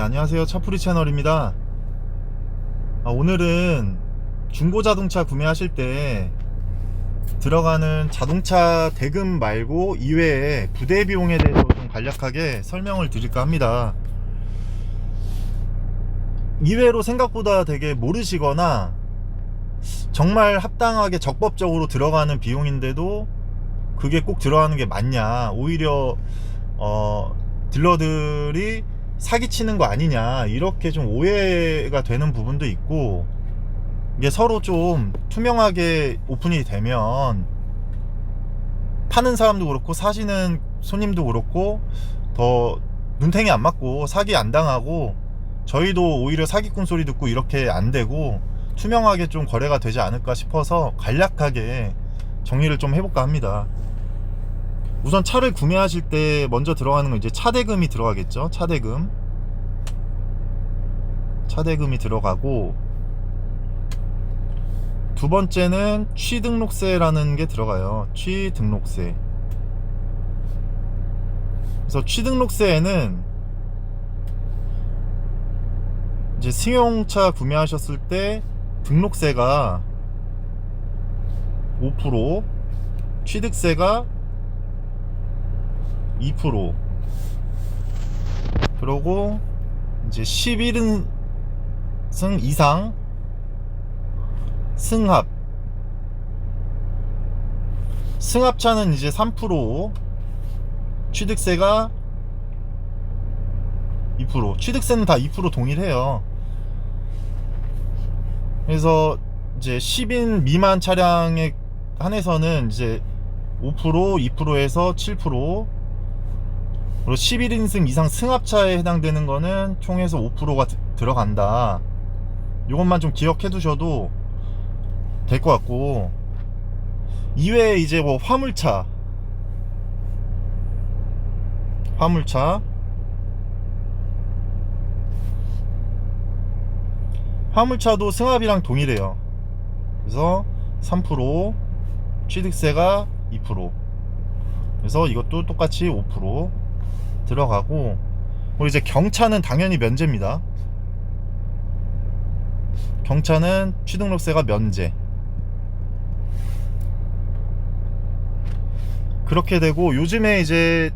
안녕하세요. 차프리 채널입니다. 오늘은 중고자동차 구매하실 때 들어가는 자동차 대금 말고 이외에 부대 비용에 대해서 좀 간략하게 설명을 드릴까 합니다. 이외로 생각보다 되게 모르시거나 정말 합당하게 적법적으로 들어가는 비용인데도 그게 꼭 들어가는 게 맞냐, 오히려 딜러들이 사기치는 거 아니냐, 이렇게 좀 오해가 되는 부분도 있고, 이게 서로 좀 투명하게 오픈이 되면 파는 사람도 그렇고 사시는 손님도 그렇고 더 눈탱이 안 맞고 사기 안 당하고, 저희도 오히려 사기꾼 소리 듣고 이렇게 안 되고 투명하게 좀 거래가 되지 않을까 싶어서 간략하게 정리를 좀 해볼까 합니다. 우선 차를 구매하실 때 먼저 들어가는 건 이제 차대금이 들어가겠죠. 차대금이 들어가고, 두 번째는 취등록세라는 게 들어가요. 취등록세. 그래서 취등록세에는 이제 승용차 구매하셨을 때 등록세가 5%, 취득세가 2%, 그러고 이제 11인승 이상 승합차는 이제 3%, 취득세가 2%, 취득세는 다 2% 동일해요. 그래서 이제 10인 미만 차량에 한해서는 이제 5%, 2%에서 7%, 그리고 11인승 이상 승합차에 해당되는 거는 총에서 5%가 들어간다. 이것만 좀 기억해 두셔도 될 것 같고, 이외에 이제 뭐 화물차도 승합이랑 동일해요. 그래서 3%, 취득세가 2%, 그래서 이것도 똑같이 5% 들어가고, 그리고 이제 경차는 당연히 면제입니다. 경차는 취등록세가 면제. 그렇게 되고, 요즘에 이제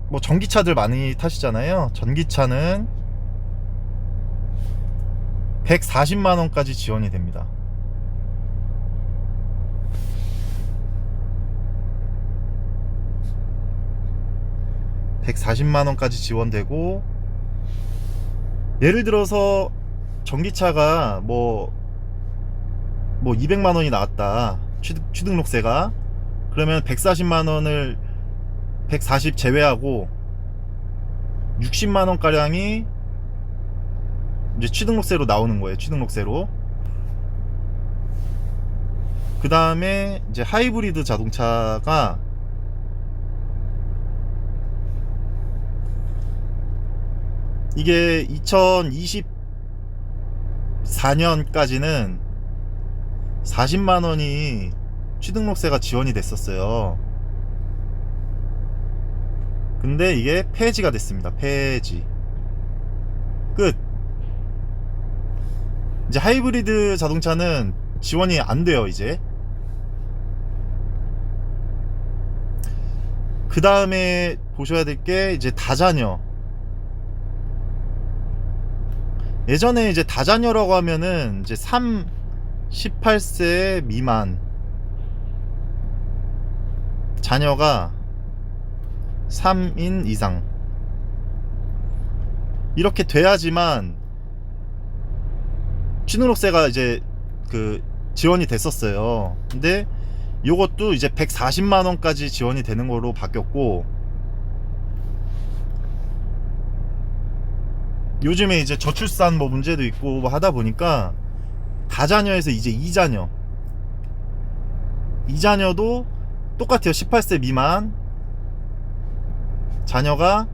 뭐 전기차들 많이 타시잖아요. 전기차는 140만원까지 지원이 됩니다. (140만원까지) 지원되고, 예를 들어서 전기차가 뭐 200만원이 나왔다, 취등록세가. 그러면 140만원을 140 제외하고 60만원 가량이 이제 취등록세로 나오는 거예요. 취등록세로. 그 다음에 이제 하이브리드 자동차가 이게 2024년까지는 40만원이 취등록세가 지원이 됐었어요. 근데 이게 폐지가 됐습니다. 폐지. 끝. 이제 하이브리드 자동차는 지원이 안 돼요, 이제. 그 다음에 보셔야 될 게 이제 다자녀. 예전에 이제 다자녀라고 하면은 이제 18세 미만 자녀가 3인 이상 이렇게 돼야지만 취등록세가 이제 지원이 됐었어요. 근데 요것도 이제 140만원까지 지원이 되는 거로 바뀌었고, 요즘에 이제 저출산 뭐 문제도 있고 뭐 하다 보니까 다자녀에서 이제 이자녀도 똑같아요. 18세 미만 자녀가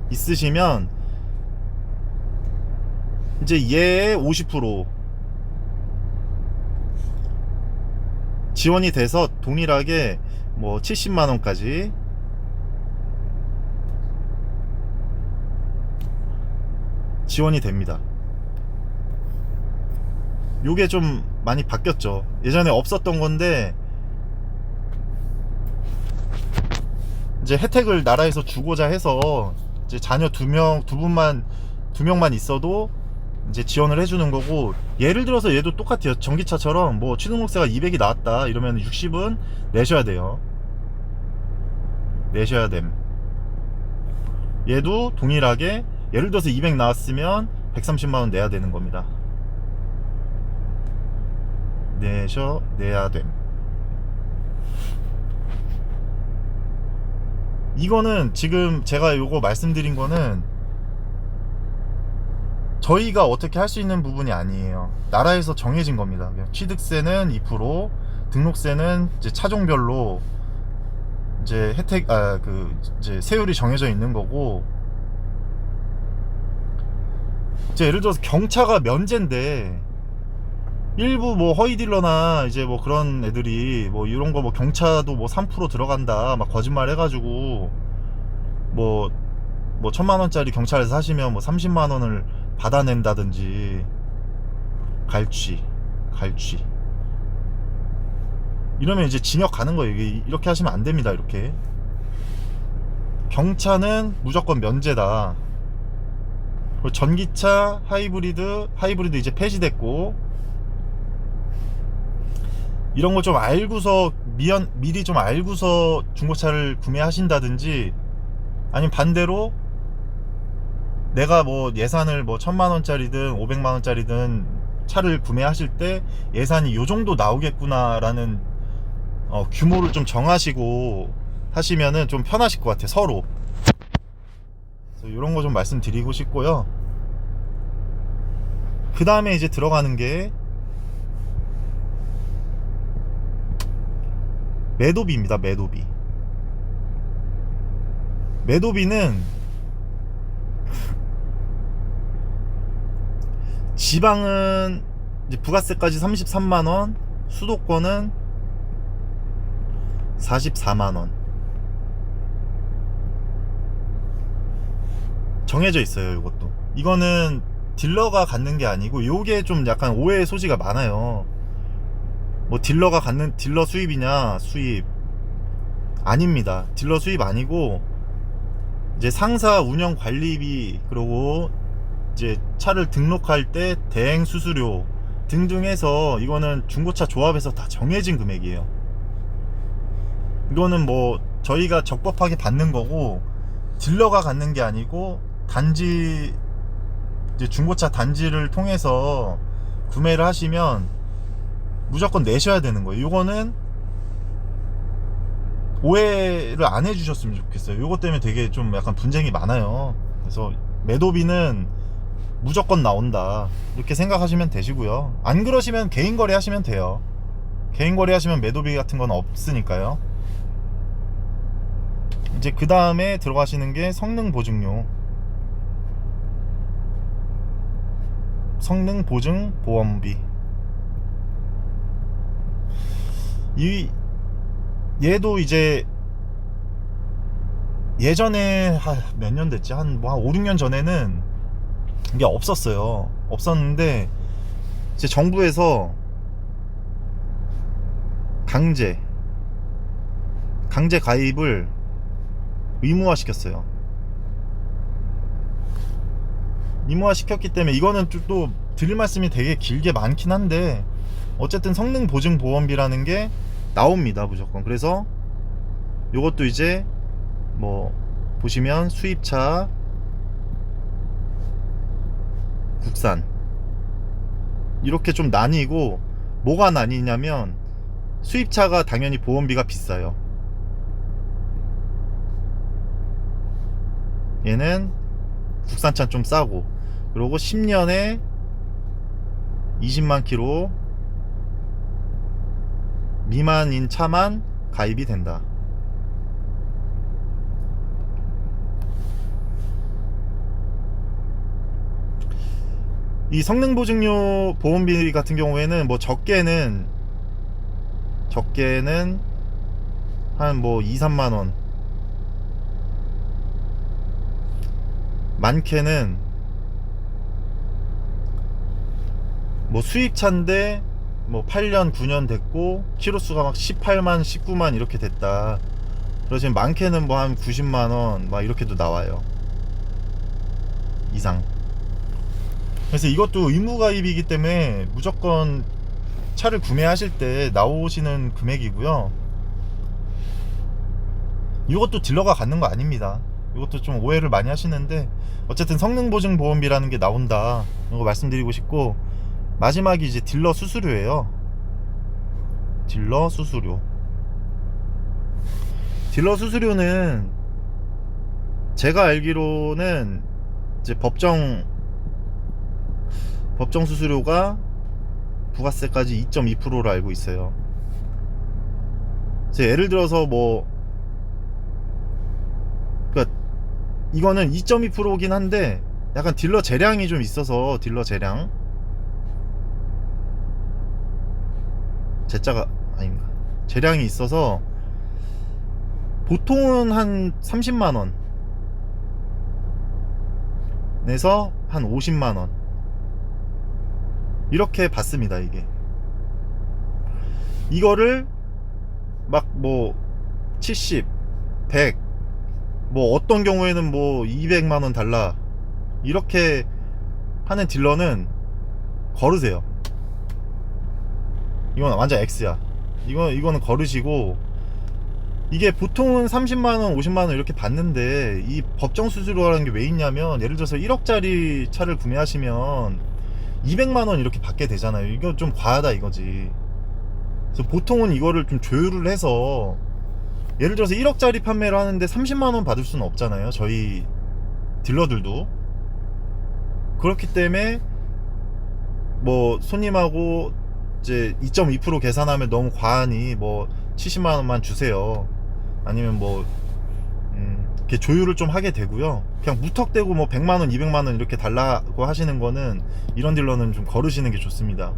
있으시면 이제 얘의 50% 지원이 돼서 동일하게 뭐 70만원까지 지원이 됩니다. 요게 좀 많이 바뀌었죠. 예전에 없었던 건데 이제 혜택을 나라에서 주고자 해서 이제 자녀 두 명만 있어도 이제 지원을 해주는 거고, 예를 들어서 얘도 똑같아요. 전기차처럼 뭐 취등록세가 200이 나왔다 이러면 60은 내셔야 돼요. 내셔야 됨. 얘도 동일하게 예를 들어서 200 나왔으면 130만원 내야 되는 겁니다. 내야 됨. 이거는 지금 제가 요거 말씀드린 거는 저희가 어떻게 할 수 있는 부분이 아니에요. 나라에서 정해진 겁니다. 취득세는 2%, 등록세는 이제 차종별로 이제 이제 세율이 정해져 있는 거고, 이제 예를 들어서 경차가 면제인데 일부 뭐 허위 딜러나 이제 뭐 그런 애들이 뭐 이런 거 뭐 경차도 뭐 3% 들어간다 막 거짓말 해가지고 뭐 1000만원짜리 경차에서 사시면 뭐 30만원을 받아낸다든지 갈취 이러면 이제 징역 가는 거예요. 이렇게 하시면 안 됩니다. 이렇게 경차는 무조건 면제다. 그리고 전기차 하이브리드 이제 폐지됐고, 이런 거 좀 알고서 미리 좀 알고서 중고차를 구매하신다든지, 아니면 반대로 내가 뭐 예산을 뭐 1000만원짜리든 500만원짜리든 차를 구매하실 때 예산이 요 정도 나오겠구나 라는 규모를 좀 정하시고 하시면은 좀 편하실 것 같아요, 서로. 그래서 이런 거 좀 말씀드리고 싶고요. 그 다음에 이제 들어가는 게 매도비입니다. 매도비는 지방은 이제 부가세까지 33만원, 수도권은 44만원 정해져 있어요. 이것도, 이거는 딜러가 갖는 게 아니고, 요게 좀 약간 오해의 소지가 많아요. 뭐 딜러가 갖는, 딜러 수입이냐, 수입 아닙니다. 딜러 수입 아니고 이제 상사 운영 관리비, 그리고 이제 차를 등록할 때 대행 수수료 등등 해서, 이거는 중고차 조합에서 다 정해진 금액이에요. 이거는 뭐 저희가 적법하게 받는 거고, 딜러가 갖는 게 아니고 단지 이제 중고차 단지를 통해서 구매를 하시면 무조건 내셔야 되는 거예요. 이거는 오해를 안 해주셨으면 좋겠어요. 이것 때문에 되게 좀 약간 분쟁이 많아요. 그래서 매도비는 무조건 나온다 이렇게 생각하시면 되시고요. 안 그러시면 개인 거래 하시면 돼요. 개인 거래 하시면 매도비 같은 건 없으니까요. 이제 그 다음에 들어가시는 게 성능 보증료, 성능 보증 보험비. 얘도 이제 예전에 몇 년 됐지? 한 5, 6년 전에는 이게 없었는데 이제 정부에서 강제 가입을 의무화 시켰어요. 의무화 시켰기 때문에 이거는 또 드릴 말씀이 되게 길게 많긴 한데, 어쨌든 성능 보증 보험비라는 게 나옵니다, 무조건. 그래서 요것도 이제 뭐 보시면 수입차, 국산 이렇게 좀 나뉘고, 뭐가 나뉘냐면 수입차가 당연히 보험비가 비싸요. 얘는 국산차 좀 싸고, 그리고 10년에 20만 킬로 미만인 차만 가입이 된다. 이 성능보증료 보험비 같은 경우에는 뭐 적게는 한 뭐 2, 3만원, 많게는 뭐 수입차인데 뭐 8년 9년 됐고 키로수가 막 18만 19만 이렇게 됐다. 그래서 지금 많게는 뭐 한 90만원 막 이렇게도 나와요, 이상. 그래서 이것도 의무가입이기 때문에 무조건 차를 구매하실 때 나오시는 금액이고요. 이것도 딜러가 갖는 거 아닙니다. 이것도 좀 오해를 많이 하시는데, 어쨌든 성능보증보험비라는 게 나온다, 이거 말씀드리고 싶고, 마지막이 이제 딜러 수수료예요. 딜러 수수료. 딜러 수수료는 제가 알기로는 이제 법정 수수료가 부가세까지 2.2%로 알고 있어요. 그래서 예를 들어서 뭐, 그러니까 이거는 2.2%긴 한데 약간 딜러 재량이 좀 있어서, 딜러 재량, 제자가 아닌가, 재량이 있어서 보통은 한 30만원 내서 한 50만원 이렇게 받습니다. 이거를 막 뭐 70, 100, 뭐 어떤 경우에는 뭐 200만원 달라 이렇게 하는 딜러는 거르세요. 이건 완전 X야. 이거는 거르시고, 이게 보통은 30만원 50만원 이렇게 받는데, 이 법정 수수료라는 게 왜 있냐면, 예를 들어서 1억짜리 차를 구매하시면 200만원 이렇게 받게 되잖아요. 이거 좀 과하다 이거지. 그래서 보통은 이거를 좀 조율을 해서, 예를 들어서 1억짜리 판매를 하는데 30만원 받을 수는 없잖아요, 저희 딜러들도. 그렇기 때문에 뭐 손님하고 이제 2.2% 계산하면 너무 과하니 뭐 70만원만 주세요, 아니면 뭐 이렇게 조율을 좀 하게 되고요. 그냥 무턱대고 뭐 100만원 200만원 이렇게 달라고 하시는 거는, 이런 딜러는 좀 거르시는 게 좋습니다.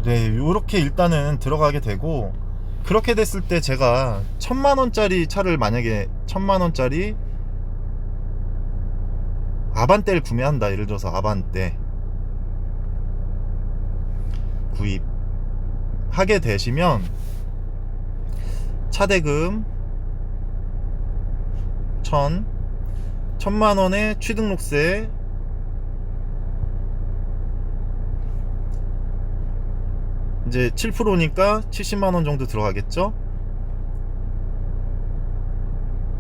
네, 요렇게 일단은 들어가게 되고, 그렇게 됐을 때 제가 1000만원짜리 차를, 만약에 1000만원짜리 아반떼를 구매한다, 예를 들어서 아반떼 구입하게 되시면, 차대금 1000만원에 취등록세 이제 7%니까 70만원 정도 들어가겠죠.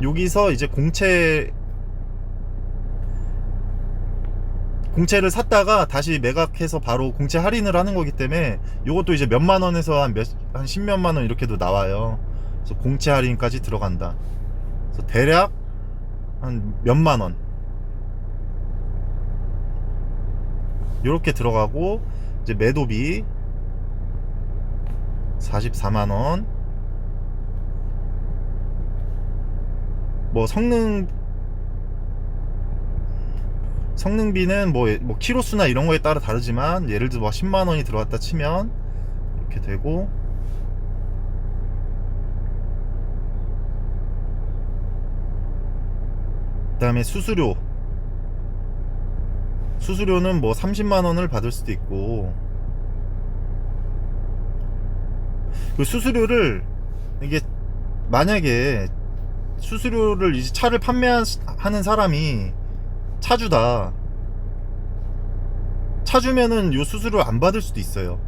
여기서 이제 공채를 샀다가 다시 매각해서 바로 공채 할인을 하는 거기 때문에, 요것도 이제 몇만 원에서 한 10몇만 원 이렇게도 나와요. 그래서 공채 할인까지 들어간다. 그래서 대략 한 몇만 원 요렇게 들어가고, 이제 매도비 44만 원, 뭐 성능비는 뭐 키로수나 이런 거에 따라 다르지만, 예를 들어 뭐 10만 원이 들어갔다 치면 이렇게 되고, 그 다음에 수수료는 뭐 30만 원을 받을 수도 있고, 그 수수료를, 이게 만약에 수수료를 이제 차를 판매하는 사람이 차주다, 차주면은 요 수수료를 안 받을 수도 있어요.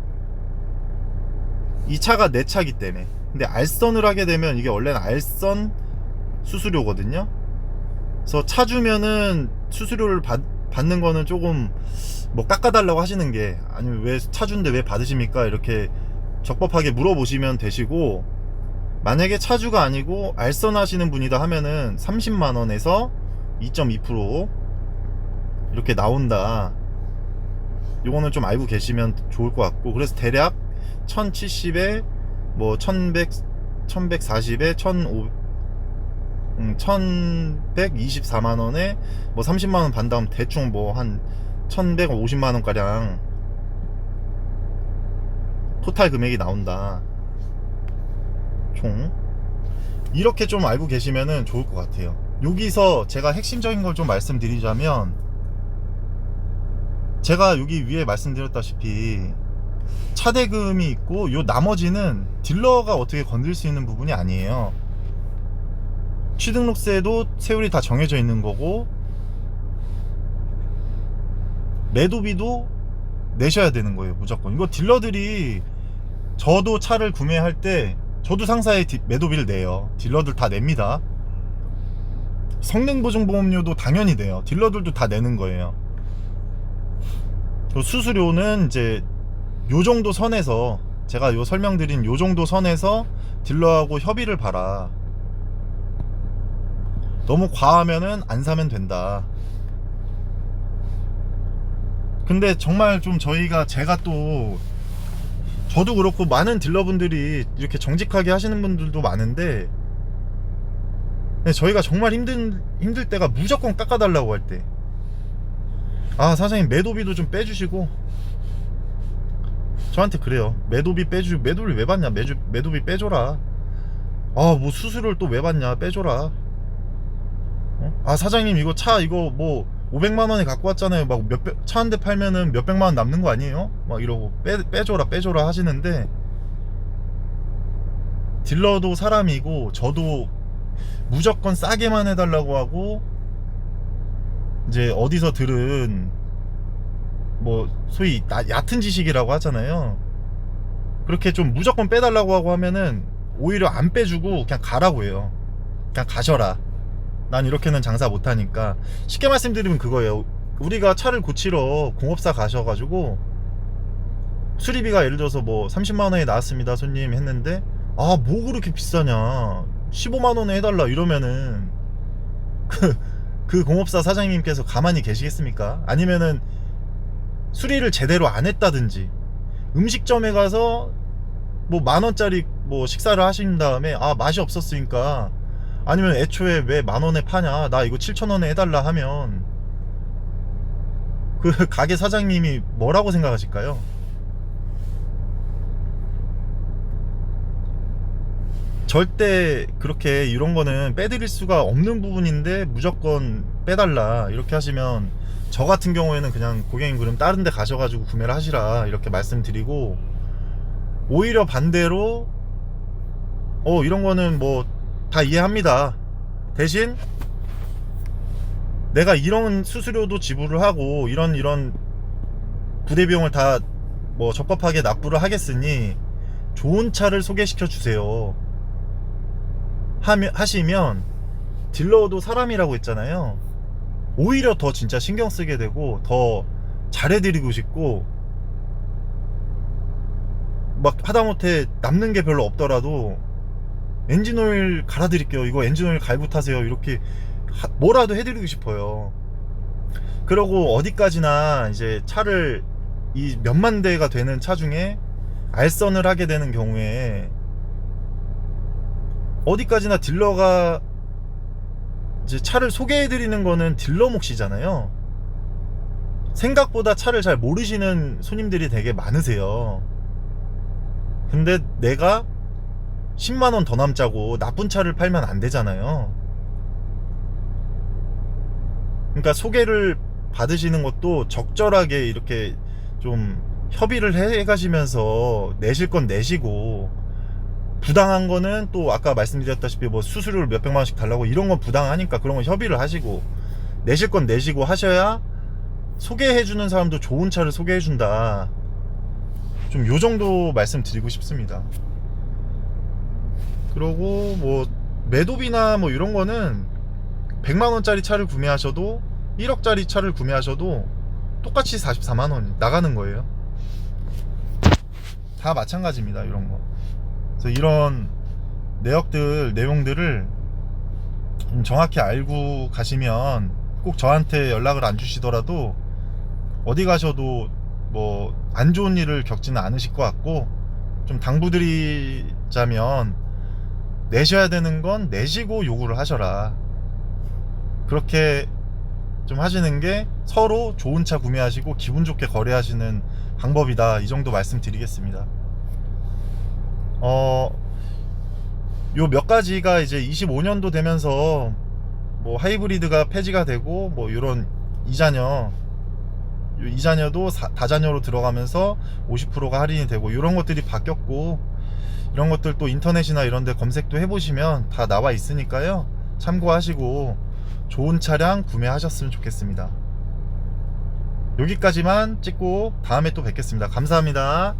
이 차가 내 차기 때문에. 근데 알선을 하게 되면, 이게 원래는 알선 수수료거든요. 그래서 차주면은 수수료를 받는 거는 조금 뭐 깎아달라고 하시는 게, 아니면 왜 차주인데 왜 받으십니까, 이렇게 적법하게 물어보시면 되시고, 만약에 차주가 아니고 알선 하시는 분이다 하면은 30만원에서 2.2% 이렇게 나온다. 요거는 좀 알고 계시면 좋을 것 같고, 그래서 대략 1070에 뭐 1140에 1124만원에 뭐 30만원 반다음 대충 뭐 한 1150만원 가량 토탈 금액이 나온다, 총. 이렇게 좀 알고 계시면은 좋을 것 같아요. 여기서 제가 핵심적인 걸 좀 말씀드리자면, 제가 여기 위에 말씀드렸다시피 차대금이 있고 요 나머지는 딜러가 어떻게 건들 수 있는 부분이 아니에요. 취등록세도 세율이 다 정해져 있는 거고 매도비도 내셔야 되는 거예요. 무조건. 이거 딜러들이, 저도 차를 구매할 때 저도 상사의 매도비를 내요. 딜러들 다 냅니다. 성능보증보험료도 당연히 내요. 딜러들도 다 내는 거예요. 수수료는 이제 요 정도 선에서, 제가 요 설명드린 요 정도 선에서 딜러하고 협의를 봐라. 너무 과하면은 안 사면 된다. 근데 정말 좀 제가 또, 저도 그렇고 많은 딜러분들이 이렇게 정직하게 하시는 분들도 많은데, 저희가 정말 힘들 때가 무조건 깎아달라고 할 때, 아 사장님 매도비도 좀 빼주시고, 저한테 그래요. 매도비 왜 받냐, 매도비 빼줘라. 아 뭐 수수료를 또 왜 받냐, 빼줘라. 아 사장님 이거 차 이거 뭐 500만원에 갖고 왔잖아요. 막 차 한 대 팔면은 몇백만원 남는 거 아니에요? 막 이러고 빼줘라 하시는데, 딜러도 사람이고 저도 무조건 싸게만 해달라고 하고, 이제 어디서 들은 뭐 소위 얕은 지식이라고 하잖아요. 그렇게 좀 무조건 빼달라고 하고 하면은 오히려 안 빼주고 그냥 가라고 해요. 그냥 가셔라. 난 이렇게는 장사 못하니까. 쉽게 말씀드리면 그거예요. 우리가 차를 고치러 공업사 가셔가지고 수리비가 예를 들어서 뭐 30만원에 나왔습니다 손님 했는데, 아 뭐 그렇게 비싸냐, 15만원에 해달라 이러면은 그 공업사 사장님께서 가만히 계시겠습니까? 아니면은 수리를 제대로 안 했다든지, 음식점에 가서 뭐 만원짜리 뭐 식사를 하신 다음에 아 맛이 없었으니까, 아니면 애초에 왜 만원에 파냐, 나 이거 7천원에 해달라 하면 그 가게 사장님이 뭐라고 생각하실까요? 절대 그렇게 이런 거는 빼드릴 수가 없는 부분인데 무조건 빼달라 이렇게 하시면, 저 같은 경우에는 그냥 고객님 그럼 다른 데 가셔가지고 구매를 하시라 이렇게 말씀드리고, 오히려 반대로 이런 거는 뭐 다 이해합니다. 대신 내가 이런 수수료도 지불을 하고 이런 부대 비용을 다 뭐 적법하게 납부를 하겠으니 좋은 차를 소개시켜 주세요 하시면, 딜러도 사람이라고 했잖아요. 오히려 더 진짜 신경 쓰게 되고 더 잘해드리고 싶고, 막 하다못해 남는 게 별로 없더라도 엔진오일 갈아드릴게요, 이거 엔진오일 갈고 타세요, 이렇게 뭐라도 해드리고 싶어요. 그러고 어디까지나 이제 차를 이 몇만 대가 되는 차 중에 알선을 하게 되는 경우에 어디까지나 딜러가 이제 차를 소개해드리는 거는 딜러 몫이잖아요. 생각보다 차를 잘 모르시는 손님들이 되게 많으세요. 근데 내가 10만원 더 남자고 나쁜 차를 팔면 안 되잖아요. 그러니까 소개를 받으시는 것도 적절하게 이렇게 좀 협의를 해 가시면서 내실 건 내시고, 부당한 거는 또 아까 말씀드렸다시피 뭐 수수료를 몇백만원씩 달라고 이런 건 부당하니까 그런 건 협의를 하시고, 내실 건 내시고 하셔야 소개해주는 사람도 좋은 차를 소개해준다. 좀 요 정도 말씀드리고 싶습니다. 그리고 뭐 매도비나 뭐 이런 거는 100만원짜리 차를 구매하셔도 1억짜리 차를 구매하셔도 똑같이 44만원 나가는 거예요. 다 마찬가지입니다, 이런 거. 그래서 이런 내용들을 정확히 알고 가시면 꼭 저한테 연락을 안 주시더라도 어디 가셔도 뭐 안 좋은 일을 겪지는 않으실 것 같고, 좀 당부드리자면 내셔야 되는 건 내시고 요구를 하셔라. 그렇게 좀 하시는 게 서로 좋은 차 구매하시고 기분 좋게 거래하시는 방법이다, 이 정도 말씀드리겠습니다. 요 몇 가지가 이제 25년도 되면서 뭐 하이브리드가 폐지가 되고 뭐 이런 이자녀 이자녀도 다자녀로 들어가면서 50%가 할인이 되고 이런 것들이 바뀌었고, 이런 것들 또 인터넷이나 이런 데 검색도 해보시면 다 나와 있으니까요. 참고하시고 좋은 차량 구매하셨으면 좋겠습니다. 여기까지만 찍고 다음에 또 뵙겠습니다. 감사합니다.